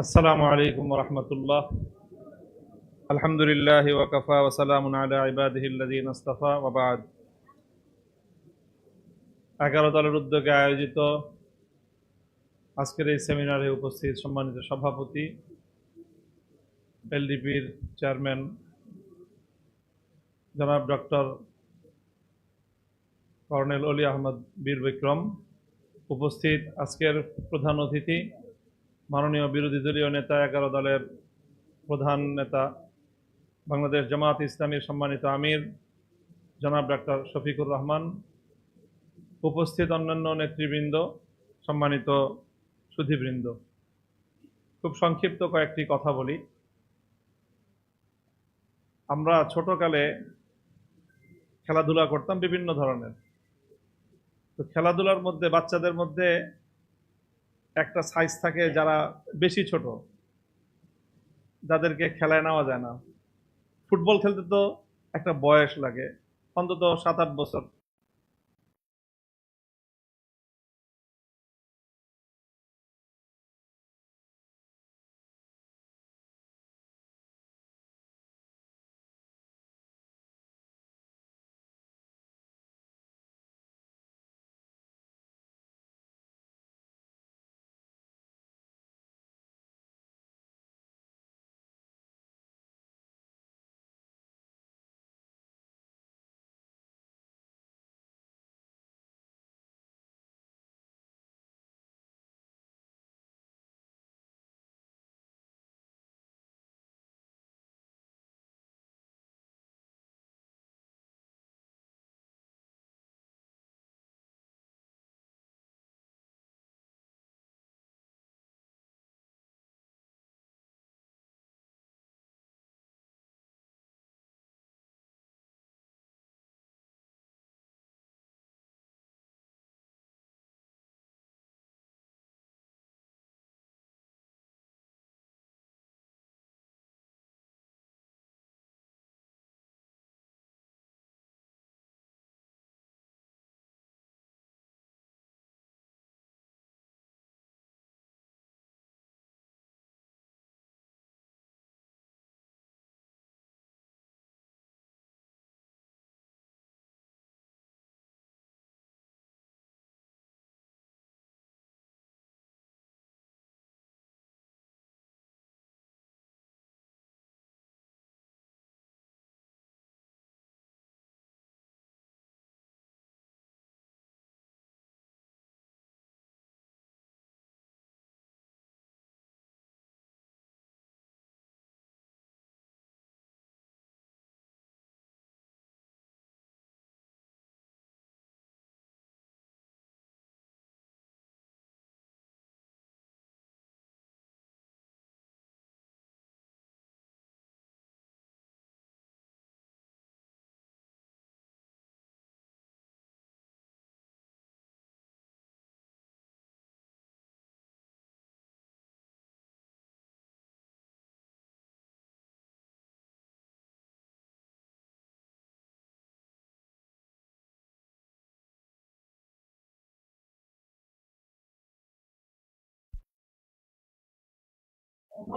আসসালামু আলাইকুম ওয়া রাহমাতুল্লাহ। আলহামদুলিল্লাহি ওয়া কাফা ওয়া সালামুন আলা ইবাদিহিল্লাযীনা ইসতাফা ওয়া বা'দ। 11 দলের উদ্যোগে আয়োজিত আজকের এই সেমিনারে উপস্থিত সম্মানিত সভাপতি, এলডিপির চেয়ারম্যান জনাব ডক্টর কর্নেল অলি আহমদ বীর বিক্রম, উপস্থিত আজকের প্রধান অতিথি মাননীয় বিরোধী দলীয় নেতা 11 দলের প্রধান নেতা বাংলাদেশ জামায়াত ইসলামীর সম্মানিত আমির জনাব ডক্টর শফিকুর রহমান, উপস্থিত অন্যান্য নেতৃবৃন্দ, সম্মানিত সুধীবৃন্দ, খুব সংক্ষিপ্ত কয়েকটি কথা বলি। আমরা ছোটকালে খেলাধুলা করতাম বিভিন্ন ধরনের। তো খেলাধুলার মধ্যে বাচ্চাদের মধ্যে একটা সাইজ থাকে যারা বেশি ছোট, যাদেরকে খেলায় নেওয়া যায় না। ফুটবল খেলতে তো একটা বয়স লাগে, অন্তত 7-8 বছর।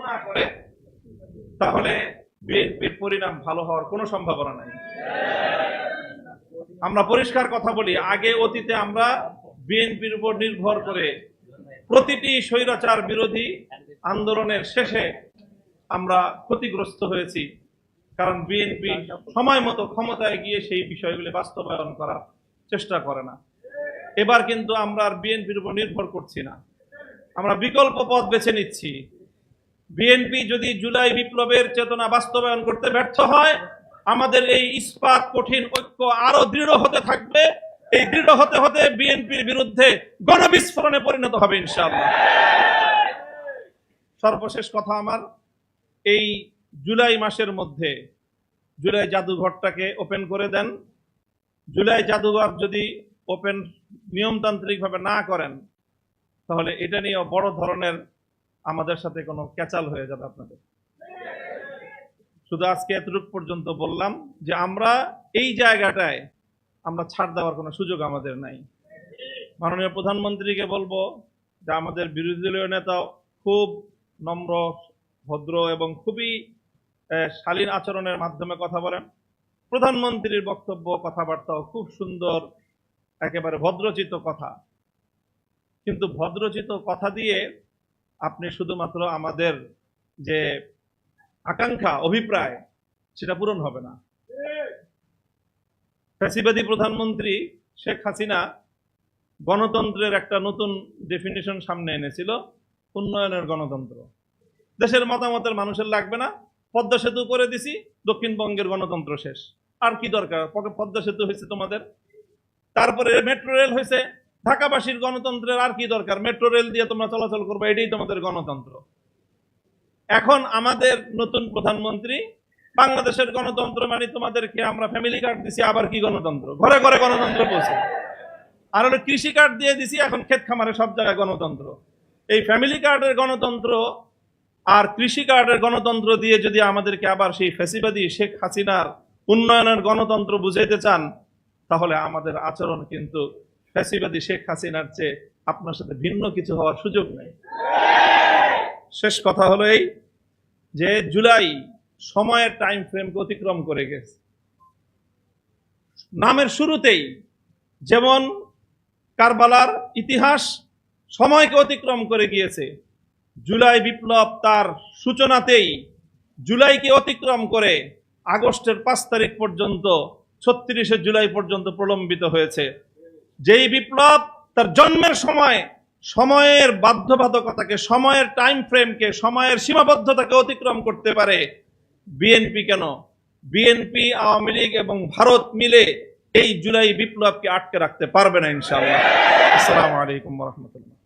না করে তাহলে বিএনপির পরিণাম ভালো হওয়ার কোনো সম্ভাবনা নাই। আমরা পরিষ্কার কথা বলি, আগে অতীতে আমরা বিএনপির উপর নির্ভর করে প্রতিটি স্বৈরাচার বিরোধী আন্দোলনের শেষে আমরা ক্ষতিগ্রস্ত হয়েছি, কারণ বিএনপি সময় মতো ক্ষমতায় গিয়ে সেই বিষয়গুলি বাস্তবায়ন করার চেষ্টা করে না। এবার কিন্তু আমরা আর বিএনপির উপর নির্ভর করছি না, আমরা বিকল্প পথ বেছে নিচ্ছি। বিএনপি যদি জুলাই বিপ্লবের চেতনা বাস্তবায়ন করতে ব্যর্থ হয়, আমাদের এই ইস্পাত কঠিন ঐক্য আরো দৃঢ় হতে থাকবে। এই দৃঢ় হতে হতে বিএনপির বিরুদ্ধে গণবিস্ফোরণে পরিণত হবে ইনশাআল্লাহ। সর্বশেষ কথা আমার, এই জুলাই মাসের মধ্যে জুলাই জাদুঘরটাকে ওপেন করে দেন। জুলাই জাদুঘর যদি ওপেন নিয়মতান্ত্রিকভাবে না করেন, তাহলে এটা নিয়ে বড় ধরনের আমাদের সাথে কোনো ক্যাচাল হয়ে যাবে আপনাদের। শুধু আজকে এতটুকু পর্যন্ত বললাম যে আমরা এই জায়গাটায় আমরা ছাড় দেওয়ার কোনো সুযোগ আমাদের নাই। মাননীয় প্রধানমন্ত্রীকে বলবো যে আমাদের বিরোধী দলীয় নেতা খুব নম্র, ভদ্র এবং খুবই শালীন আচরণের মাধ্যমে কথা বলেন। প্রধানমন্ত্রীর বক্তব্য, কথাবার্তাও খুব সুন্দর, একেবারে ভদ্রচিত কথা। কিন্তু ভদ্রচিত কথা দিয়ে আপনি শুধুমাত্র আমাদের যে আকাঙ্ক্ষা, অভিপ্রায়, সেটা পূরণ হবে না। ফ্যাসিবাদী প্রধানমন্ত্রী শেখ হাসিনা গণতন্ত্রের একটা নতুন ডেফিনিশন সামনে এনেছিল, উন্নয়নের গণতন্ত্র। দেশের মতামতের মানুষের লাগবে না, পদ্মা সেতু করে দিছি, দক্ষিণবঙ্গের গণতন্ত্র শেষ। আর কি দরকার? পদ্মা সেতু হয়েছে তোমাদের, তারপরে মেট্রো রেল হয়েছে, ঢাকাবাসীর গণতন্ত্রের আর কি দরকার? মেট্রো রেল দিয়ে তোমরা চলাচল করবে, এটাই তোমাদের গণতন্ত্র। এখন আমাদের নতুন প্রধানমন্ত্রী, বাংলাদেশের গণতন্ত্র মানে তোমাদেরকে আমরা ফ্যামিলি কার্ড দিছি, আবার কি গণতন্ত্র? ঘরে ঘরে গণতন্ত্র বলছে। আর হলো কৃষি কার্ড দিয়ে দিছি, এখন ক্ষেত খামারে সব জায়গায় গণতন্ত্র। এই ফ্যামিলি কার্ডের গণতন্ত্র আর কৃষি কার্ডের গণতন্ত্র দিয়ে যদি আমাদেরকে আবার সেই ফ্যাসিবাদী শেখ হাসিনার উন্নয়নের গণতন্ত্র বুঝাইতে চান, তাহলে আমাদের আচরণ কিন্তু ফ্যাসিবাদী শেখ হাসিনার চেয়ে আপনার সাথে ভিন্ন কিছু হওয়ার সুযোগ নেই। শেষ কথা হলো এই যে জুলাই সময়ের টাইম ফ্রেমকে অতিক্রম করে গেছে। নামের শুরুতেই যেমন কারবালার ইতিহাস সময়কে অতিক্রম করে গিয়েছে, জুলাই বিপ্লব তার সূচনাতেই জুলাইকে অতিক্রম করে আগস্টের 5 তারিখ পর্যন্ত, 36শে জুলাই পর্যন্ত প্রলম্বিত হয়েছে। যেই বিপ্লব তার জন্মের সময় সময়ের বাধ্যবাধকতাকে, সময়ের টাইম ফ্রেমকে, সময়ের সীমাবদ্ধতাকে অতিক্রম করতে পারে, বিএনপি কেন? বিএনপি, আওয়ামী লীগ এবং ভারত মিলে এই জুলাই বিপ্লবকে আটকে রাখতে পারবে না ইনশাআল্লাহ। আসসালামু আলাইকুম ওয়া রাহমাতুল্লাহ।